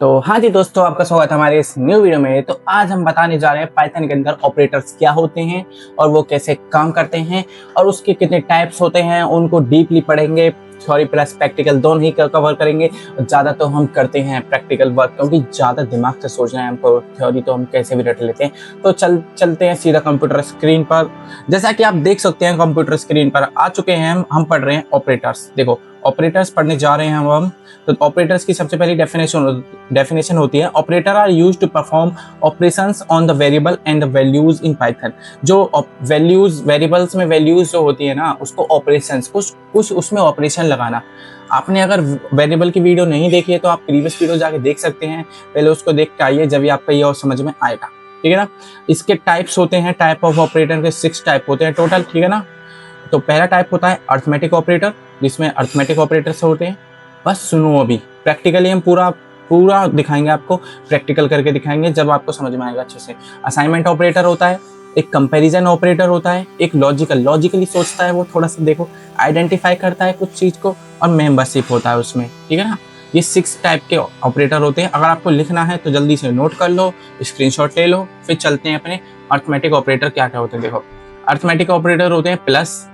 तो हाँ जी दोस्तों, आपका स्वागत है हमारे इस न्यू वीडियो में। तो आज हम बताने जा रहे हैं पाइथन के अंदर ऑपरेटर्स क्या होते हैं और वो कैसे काम करते हैं और उसके कितने टाइप्स होते हैं, उनको डीपली पढ़ेंगे। थ्योरी प्लस प्रैक्टिकल दोनों ही कवर करेंगे। ज़्यादा तो हम करते हैं प्रैक्टिकल वर्क, क्योंकि ज़्यादा दिमाग से सोचना है हमको। थ्योरी तो हम कैसे भी रट लेते हैं। तो चलते हैं सीधा कंप्यूटर स्क्रीन पर। जैसा कि आप देख सकते हैं कंप्यूटर स्क्रीन पर आ चुके हैं हम पढ़ रहे हैं ऑपरेटर्स। देखो ऑपरेटर्स पढ़ने जा रहे हैं हम। तो ऑपरेटर्स की सबसे पहली डेफिनेशन होती है, operator are used to perform operations on the variable and the values in Python. जो वैल्यूज, वेरिएबल्स में वैल्यूज जो होती है ना, उसको ऑपरेशंस, कुछ उसमें ऑपरेशन लगाना। आपने अगर वेरिएबल की वीडियो नहीं देखी है तो आप प्रीवियस वीडियो जाके देख सकते हैं, पहले उसको देख के आइए, जब भी आपका ये और समझ में आएगा। ठीक है ना। इसके टाइप्स होते हैं, टाइप ऑफ ऑपरेटर के 6 टाइप होते हैं टोटल। ठीक है ना। तो पहला टाइप होता है अर्थमेटिक ऑपरेटर, जिसमें अर्थमेटिक ऑपरेटर्स होते हैं। बस सुनो, अभी प्रैक्टिकली हम पूरा दिखाएंगे आपको, प्रैक्टिकल करके दिखाएंगे, जब आपको समझ में आएगा अच्छे से। असाइनमेंट ऑपरेटर होता है, एक कंपैरिजन ऑपरेटर होता है, एक लॉजिकली सोचता है, वो थोड़ा सा देखो आइडेंटिफाई करता है कुछ चीज़ को, और मेंबरशिप होता है उसमें। ठीक है ना। ये 6 टाइप के ऑपरेटर होते हैं। अगर आपको लिखना है तो जल्दी से नोट कर लो, स्क्रीनशॉट ले लो, फिर चलते हैं अपने अर्थमेटिक ऑपरेटर क्या क्या होते हैं। देखो अर्थमेटिक ऑपरेटर होते हैं प्लस,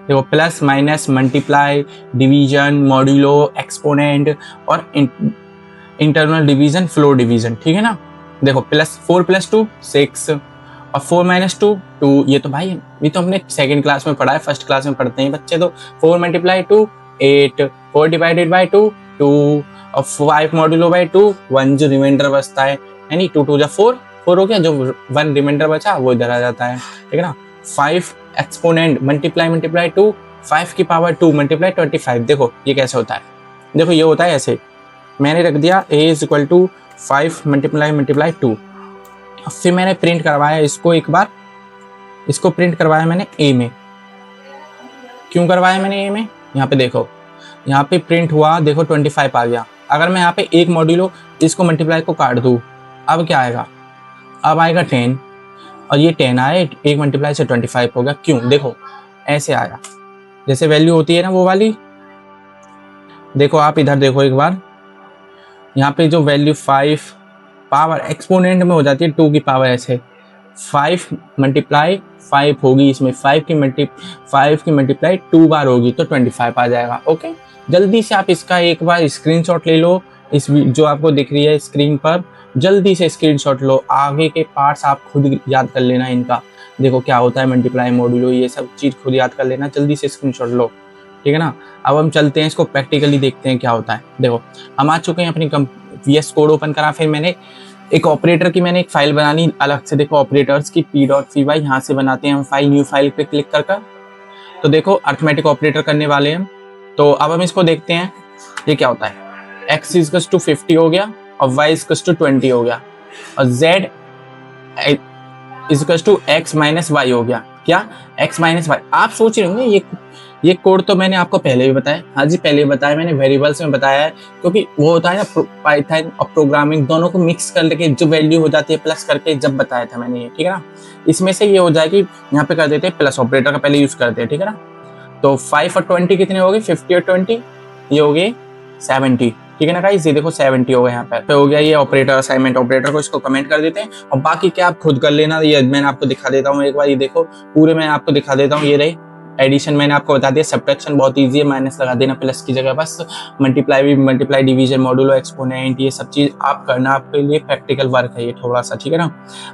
देखो plus, minus, multiply, division, modulo, exponent और इंटरनल डिवीजन, फ्लो डिवीजन। ठीक है ना। देखो प्लस 4 + 2 6 और 4 - 2 2। ये तो भाई ये तो हमने सेकंड क्लास में पढ़ा है, फर्स्ट क्लास में पढ़ते हैं बच्चे तो। 4 × 2 8, 4 / 2 2 और 5 मॉड्यूलो बाई 2 1, जो रिमाइंडर बचता है, यानी 2 × 2 = 4 4 हो गया, जो 1 रिमाइंडर बचा वो इधर आ जाता है। ठीक है ना। 5 एक्सपोनेंट मल्टीप्लाई 2 5 की पावर 2 मल्टीप्लाई 25। देखो ये कैसे होता है, देखो ये होता है ऐसे, मैंने रख दिया a = 5 मल्टीप्लाई 2। फिर मैंने प्रिंट करवाया इसको, एक बार इसको प्रिंट करवाया मैंने a में। क्यों करवाया मैंने a में, यहाँ पे देखो, यहाँ पे प्रिंट हुआ, देखो 25 आ गया। अगर मैं यहाँ पे एक मॉड्यूलो इसको मल्टीप्लाई को काट दूँ, अब क्या आएगा, अब आएगा 10, और ये 10 आए, 1 मल्टीप्लाई से 25 हो गया। क्यों, देखो ऐसे आया, जैसे वैल्यू होती है ना वो वाली। देखो आप इधर देखो एक बार, यहाँ पे जो वैल्यू 5 पावर एक्सपोनेंट में हो जाती है 2 की पावर, ऐसे 5 × 5 होगी, इसमें 5 की मल्टीप्लाई 2 बार होगी तो 25 आ जाएगा। ओके, जल्दी से आप इसका एक बार स्क्रीनशॉट ले लो, इस जो आपको दिख रही है स्क्रीन पर, जल्दी से स्क्रीनशॉट लो। आगे के पार्ट्स आप खुद याद कर लेना इनका, देखो क्या होता है मल्टीप्लाई, मॉड्यूलो, ये सब चीज़ खुद याद कर लेना, जल्दी से स्क्रीनशॉट लो। ठीक है ना। अब हम चलते हैं इसको प्रैक्टिकली देखते हैं क्या होता है। देखो हम आ चुके हैं, अपनी VS कोड ओपन करा, फिर मैंने एक ऑपरेटर की मैंने एक फाइल बनानी अलग से। देखो ऑपरेटर्स की p.py, यहाँ से बनाते हैं हम फाइल, न्यू फाइल पे क्लिक कर। तो देखो अर्थमेटिक ऑपरेटर करने वाले हैं। तो अब हम इसको देखते हैं ये क्या होता है। x = 50 हो गया और y = 20 हो गया और z = x - y हो गया। क्या, x - y। आप सोच रहे होंगे ये कोड तो मैंने आपको पहले भी बताया। हाँ जी, पहले बताया मैंने, वेरिएबल्स में बताया है, क्योंकि वो होता है ना पाइथन और प्रोग्रामिंग दोनों को मिक्स करके जो वैल्यू हो जाती है प्लस करके, जब बताया था मैंने ये। ठीक है ना। इसमें से ये हो जाएगी, यहाँ पे कर देते हैं प्लस ऑपरेटर का पहले यूज करते हैं। ठीक है ना। तो 5 और 20 कितने हो गए, 50 और 20, ये हो गए 70। ठीक है ना गाइस, ये देखो 70 हो गया यहाँ पे हो गया ये ऑपरेटर, असाइनमेंट ऑपरेटर को इसको कमेंट कर देते हैं, और बाकी क्या आप खुद कर लेना। ये मैंने आपको दिखा देता हूँ एक बार, ये देखो पूरे मैं आपको दिखा देता हूँ। ये रहे एडिशन मैंने आपको बता दिया, सब्ट्रैक्शन बहुत इजी है, माइनस लगा देना प्लस की जगह, बस मल्टीप्लाई, डिवीजन, मॉड्यूलो, एक्सपोनेंट, ये सब चीज आप करना, आपके लिए प्रैक्टिकल वर्क है ये थोड़ा सा। ठीक है ना।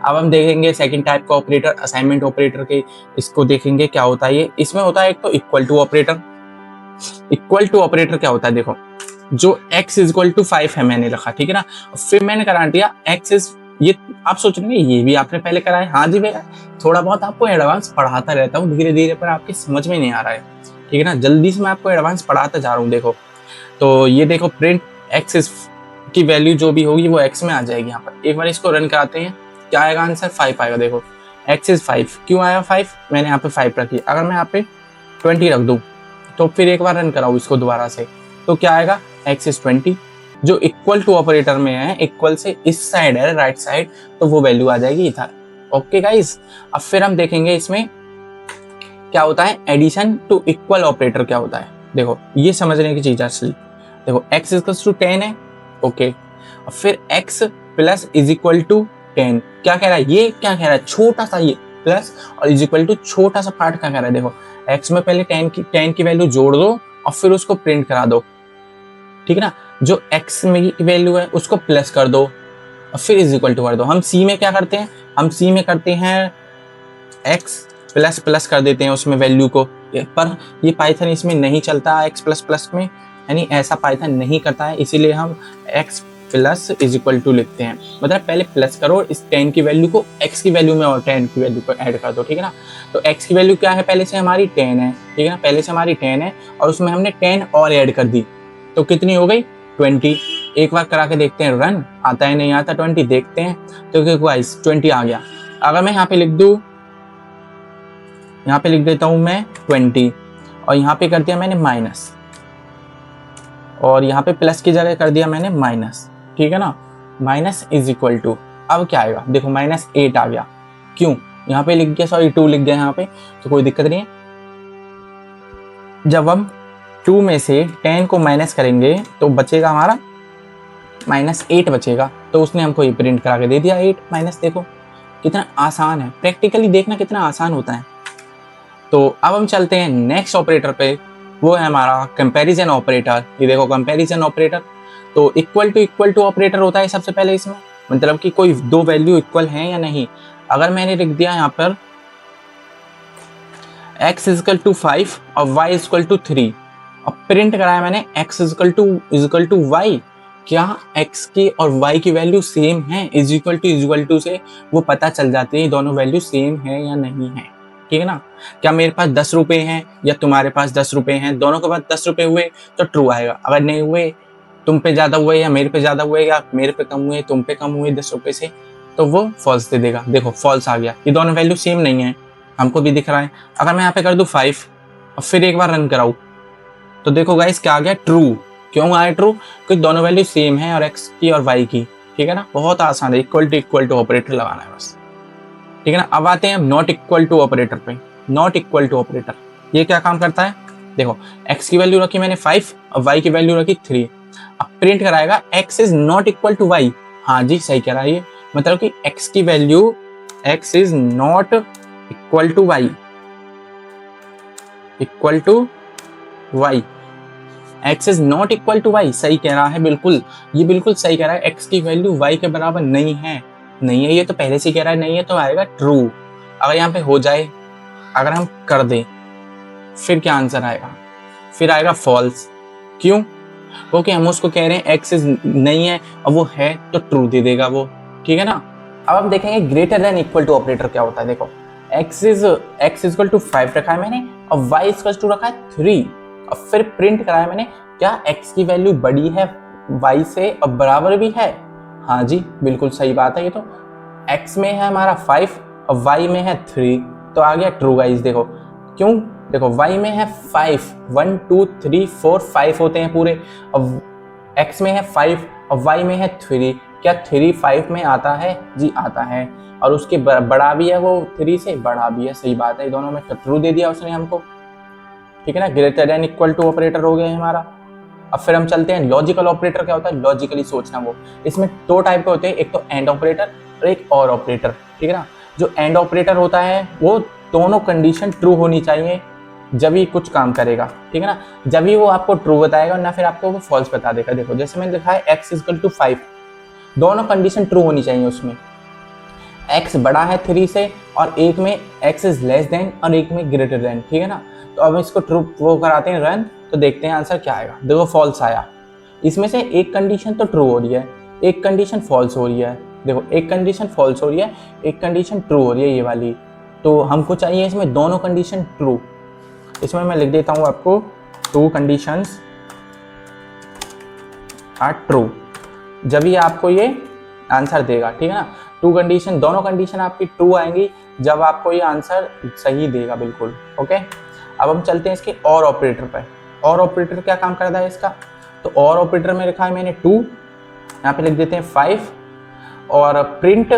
अब हम देखेंगे सेकंड टाइप का ऑपरेटर, असाइनमेंट ऑपरेटर के, इसको देखेंगे क्या होता है ये। इसमें होता है एक तो equal to operator. Equal to operator क्या होता है, देखो जो x = 5 है मैंने रखा। ठीक है ना। फिर मैंने करा दिया ये आप सोच रहे हैं ये भी आपने पहले करा है। हाँ जी भैया, थोड़ा बहुत आपको एडवांस पढ़ाता रहता हूँ धीरे धीरे, पर आपके समझ में नहीं आ रहा है। ठीक है ना। जल्दी से मैं आपको एडवांस पढ़ाता जा रहा हूँ। देखो तो ये देखो प्रिंट x की वैल्यू जो भी होगी वो x में आ जाएगी। यहाँ पर एक बार इसको रन कराते हैं, क्या आएगा आंसर, 5 आएगा। देखो x = 5, क्यों आया 5, मैंने यहाँ पे 5 रखी। अगर मैं यहाँ पे 20 रख दूँ तो फिर एक बार रन कराऊँ इसको दोबारा से, तो क्या आएगा, x = 20। जो इक्वल टू ऑपरेटर में है, इक्वल से इस साइड है राइट साइड, तो वो वैल्यू आ जाएगी इधर। ओके गाइस, अब फिर हम देखेंगे इसमें क्या होता है एडिशन टू इक्वल ऑपरेटर क्या होता है। देखो ये समझने की चीज है असली। देखो x = 10 है, ओके, और फिर x plus is equal to 10। क्या कह रहा है ये, क्या कह रहा है, छोटा सा ये प्लस और इज इक्वल टू छोटा सा पार्ट क्या कह रहा है, देखो x में पहले 10 की वैल्यू जोड़ दो और फिर उसको प्रिंट करा दो, ठीक है ना। जो x में की वैल्यू है उसको प्लस कर दो और फिर इज इक्वल टू कर दो। हम c में क्या करते हैं, हम c में करते हैं x प्लस प्लस कर देते हैं उसमें वैल्यू को, पर ये पाइथन इसमें नहीं चलता x प्लस प्लस में, यानी ऐसा पाइथन नहीं करता है, इसीलिए हम x plus is equal to लिखते हैं। मतलब पहले प्लस करो इस 10 की वैल्यू को x की वैल्यू में और 10 की वैल्यू को ऐड कर दो, ठीक है ना। तो x की वैल्यू क्या है, पहले से हमारी 10 है, ठीक है ना, पहले से हमारी 10 है और उसमें हमने 10 और ऐड कर दी, तो कितनी हो गई 20। एक बार करा के देखते हैं रन, आता है नहीं आता 20, देखते हैं। तो गाइस 20 आ गया। अगर मैं यहाँ पे लिख दूँ, यहाँ पे लिख देता हूँ मैं 20 और यहाँ पे कर दिया मैंने माइनस और यहाँ पे प्लस की जगह कर दिया मैंने माइनस, ठीक है ना। माइनस इज इक्वल टू, अब क्या आएगा, देखो -8 आ गया। क्यों, यहाँ पे लिख गया, सॉरी 2 लिख गया यहाँ पे, तो कोई दिक्कत नहीं है। जब हम 2 में से 10 को माइनस करेंगे तो बचेगा हमारा -8 बचेगा, तो उसने हमको ये प्रिंट करा के दे दिया 8 माइनस। देखो कितना आसान है, प्रैक्टिकली देखना कितना आसान होता है। तो अब हम चलते हैं नेक्स्ट ऑपरेटर पे, वो है हमारा कंपैरिजन ऑपरेटर। ये देखो कंपैरिजन ऑपरेटर, तो इक्वल टू ऑपरेटर होता है सबसे पहले इसमें, मतलब कि कोई दो वैल्यू इक्वल हैं या नहीं। अगर मैंने लिख दिया यहाँ पर x इजकल टू 5 और y इजकल टू 3 और प्रिंट कराया मैंने x इजकल टू y, क्या x की और y की वैल्यू सेम है, इज इक्वल टू से वो पता चल जाती है दोनों वैल्यू सेम है या नहीं है, ठीक है ना। क्या मेरे पास 10 रुपए हैं या तुम्हारे पास 10 रुपए हैं, दोनों के पास 10 रुपए हुए तो ट्रू आएगा। अगर नहीं हुए, तुम पे ज्यादा हुए या मेरे पे ज्यादा हुए या मेरे पे कम हुए तुम पे कम हुए 10 रुपए से, तो वो फॉल्स दे देगा। देखो फॉल्स आ गया, ये दोनों वैल्यू सेम नहीं है, हमको भी दिख रहा है। अगर मैं यहाँ पे कर दूं 5 और फिर एक बार रन कराऊं तो देखो गाइस क्या आ गया, ट्रू। क्यों आया ट्रू, क्योंकि दोनों वैल्यू सेम है और x की और y की, ठीक है ना। बहुत आसान है, इक्वल टू ऑपरेटर लगाना है बस, ठीक है ना। अब आते हैं नॉट इक्वल टू ऑपरेटर पे। नॉट इक्वल टू ऑपरेटर ये क्या काम करता है, देखो x की वैल्यू रखी मैंने 5 और y की वैल्यू रखी 3। अब प्रिंट कराएगा x is not equal to y। हाँ जी सही कह रहा है ये, मतलब कि x की value x is not equal to y, equal to y, x is not equal to y। सही कह रहा है, बिल्कुल ये बिल्कुल सही कह रहा है, x की वैल्यू y के बराबर नहीं है। नहीं है ये तो पहले से कह रहा है नहीं है, तो आएगा ट्रू। अगर यहाँ पे हो जाए, अगर हम कर दें, फिर क्या आंसर आएगा, फिर आएगा फॉल्स। क्यों, क्योंकि हम उसको कह रहे हैं x इज नहीं है और वो है तो ट्रू दे देगा वो, ठीक है ना। अब हम देखेंगे greater than equal to operator क्या होता है। देखो x इक्वल टू 5 रखा है मैंने और y इक्वल टू रखा है 3 और फिर प्रिंट कराया मैंने, क्या x की वैल्यू बड़ी है y से और बराबर भी है। हाँ जी बिल्कुल सही बात है, ये तो x में है हमारा 5 और y में है 3, तो आ गया ट्रू गाइस। देखो क्यों, देखो y में है 5, 1 2 3 4 5 होते हैं पूरे, और x में है 5 और y में है 3, क्या 3 5 में आता है, जी आता है, और उसके बड़ा भी है वो 3 से बड़ा भी है, सही बात है, दोनों में ट्रू दे दिया उसने हमको, ठीक है ना। Greater than equal to operator हो गया हमारा। अब फिर हम चलते हैं लॉजिकल ऑपरेटर क्या होता है, लॉजिकली सोचना। वो इसमें दो टाइप के होते हैं, एक तो एंड ऑपरेटर और एक और ऑपरेटर, ठीक है ना। जो एंड ऑपरेटर होता है वो दोनों कंडीशन ट्रू होनी चाहिए जब ही कुछ काम करेगा, ठीक है ना, जब ही वो आपको ट्रू बताएगा ना फिर आपको वो फॉल्स बता देगा। देखो जैसे मैंने लिखा है x इक्वल टू 5, दोनों कंडीशन ट्रू होनी चाहिए उसमें, x बड़ा है 3 से और एक में x इज लेस देन और एक में ग्रेटर देन, ठीक है ना। तो अब इसको ट्रू वो कराते हैं रन, तो देखते हैं आंसर क्या आएगा। देखो फॉल्स आया, इसमें से एक कंडीशन तो ट्रू हो रही है, एक कंडीशन फॉल्स हो रही है। देखो एक कंडीशन फॉल्स हो रही है, एक कंडीशन ट्रू हो रही है, ये वाली। तो हमको चाहिए इसमें दोनों कंडीशन ट्रू। इसमें मैं लिख देता हूँ आपको 2 कंडीशंस आर ट्रू, जब ही आपको ये आंसर देगा, ठीक है ना। 2 कंडीशन, दोनों कंडीशन आपकी ट्रू आएंगी जब आपको ये आंसर सही देगा, बिल्कुल ओके। अब हम चलते हैं इसके और ऑपरेटर पर। और ऑपरेटर क्या काम करता है इसका, तो और ऑपरेटर में लिखा है मैंने 2, यहाँ पे लिख देते हैं 5 और print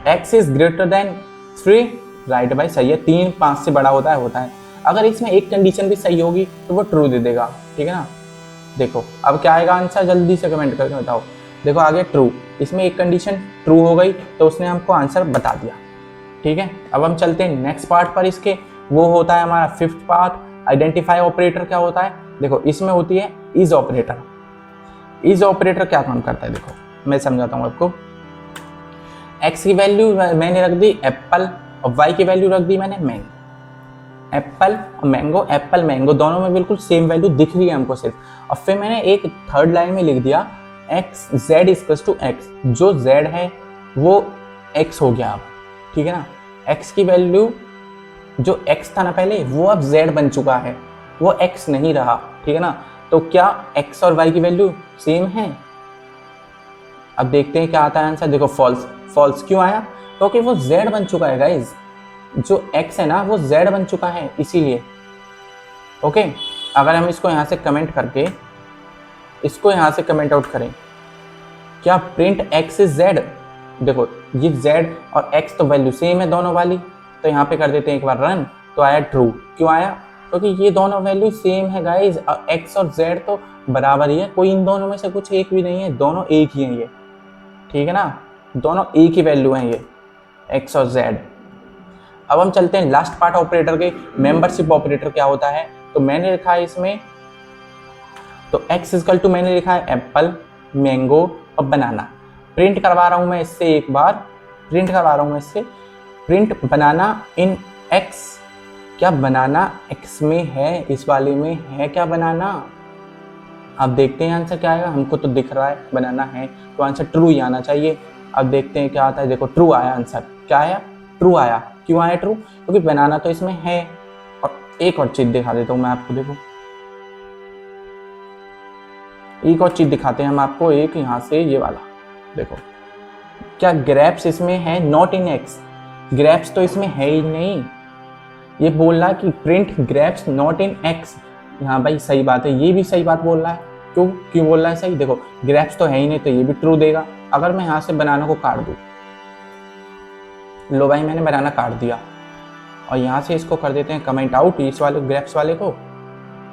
x is greater than 3, right भाई सही है, 3 5 से बड़ा होता है। अगर इसमें एक कंडीशन भी सही होगी तो वो ट्रू दे देगा, ठीक है ना। देखो अब क्या आएगा आंसर, जल्दी से कमेंट करके बताओ। देखो आगे ट्रू, इसमें एक कंडीशन ट्रू हो गई तो उसने हमको आंसर बता दिया। ठीक है, अब हम चलते हैं नेक्स्ट पार्ट पर इसके, वो होता है हमारा फिफ्थ पार्ट, आइडेंटिफाई ऑपरेटर क्या होता है। देखो इसमें होती है इज ऑपरेटर। इज ऑपरेटर क्या काम करता है, देखो मैं समझाता हूँ आपको। एक्स की वैल्यू मैंने रख दी एप्पल और वाई की वैल्यू रख दी मैंने मैंगो। एप्पल और मैंगो, एप्पल मैंगो दोनों में बिल्कुल सेम वैल्यू दिख रही है हमको सिर्फ। और फिर मैंने एक थर्ड लाइन में लिख दिया X Z equals to X, जो जेड है वो एक्स हो गया अब। ठीक है ना, एक्स की वैल्यू जो एक्स था ना पहले वो अब जेड बन चुका है, वो एक्स नहीं रहा। ठीक है ना, तो क्या एक्स और वाई की वैल्यू सेम है। अब देखते हैं क्या आता है आंसर। देखो फॉल्स, फॉल्स क्यों आया, क्योंकि वो जेड बन चुका है गाइज, जो एक्स है ना वो जेड बन चुका है इसीलिए। ओके, अगर हम इसको यहाँ से कमेंट करके इसको यहाँ से कमेंट आउट करें, क्या प्रिंट एक्स इज जेड, देखो ये जेड और एक्स तो वैल्यू सेम है दोनों वाली, तो यहाँ पे कर देते हैं एक बार रन, तो आया ट्रू। क्यों आया, क्योंकि ये दोनों वैल्यू सेम है गाइज, और एक्स और जेड तो बराबर ही है, कोई इन दोनों में से कुछ एक भी नहीं है, दोनों एक ही हैं ये। ठीक है ना, दोनों एक ही वैल्यू हैं ये एक्स और जेड। अब हम चलते हैं लास्ट पार्ट ऑपरेटर के, मेंबरशिप ऑपरेटर क्या होता है। तो मैंने लिखा है इसमें, तो एक्स इक्वल टू मैंने लिखा है एप्पल, मैंगो और बनाना। प्रिंट करवा रहा हूं मैं इससे, एक बार प्रिंट करवा रहा हूं मैं इससे, प्रिंट बनाना इन एक्स। क्या बनाना एक्स में है, इस वाले में है क्या बनाना। अब देखते हैं आंसर क्या आएगा, हमको तो दिख रहा है बनाना है, तो आंसर ट्रू ही आना चाहिए। अब देखते हैं क्या आता है। देखो ट्रू आया आंसर, क्या आया, ट्रू आया। क्यों आया ट्रू, क्योंकि बनाना तो इसमें है। और एक और चीज दिखा देता हूं मैं आपको, देखो एक और चीज दिखाते हैं हम आपको, एक यहाँ से ये वाला देखो, क्या ग्रेप्स इसमें है नॉट इन एक्स, ग्रेप्स तो इसमें है ही नहीं। ये बोल रहा है कि print grapes not in x, हाँ भाई सही बात है, ये भी सही बात बोल रहा है। क्यों क्यों बोल रहा है सही, देखो ग्रेप्स तो है ही नहीं, तो ये भी ट्रू देगा। अगर मैं यहाँ से बनाना को काट दूँ, लो भाई मैंने बनाना काट दिया, और यहाँ से इसको कर देते हैं कमेंट आउट, इस वाले ग्रेप्स वाले को,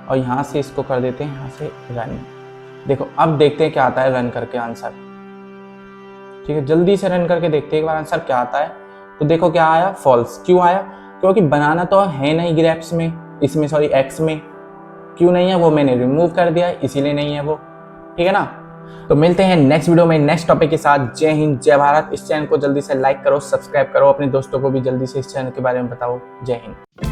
और यहाँ से इसको कर देते हैं यहाँ से रन। देखो अब देखते हैं क्या आता है रन करके आंसर। ठीक है, जल्दी से रन करके देखते हैं एक बार आंसर क्या आता है। तो देखो क्या आया, फॉल्स। क्यों आया, क्योंकि बनाना तो है नहीं ग्रेप्स में, इसमें सॉरी एक्स में। क्यों नहीं है, वो मैंने रिमूव कर दिया इसीलिए नहीं है वो। ठीक है ना, तो मिलते हैं नेक्स्ट वीडियो में नेक्स्ट टॉपिक के साथ। जय हिंद, जय भारत। इस चैनल को जल्दी से लाइक करो, सब्सक्राइब करो, अपने दोस्तों को भी जल्दी से इस चैनल के बारे में बताओ। जय हिंद।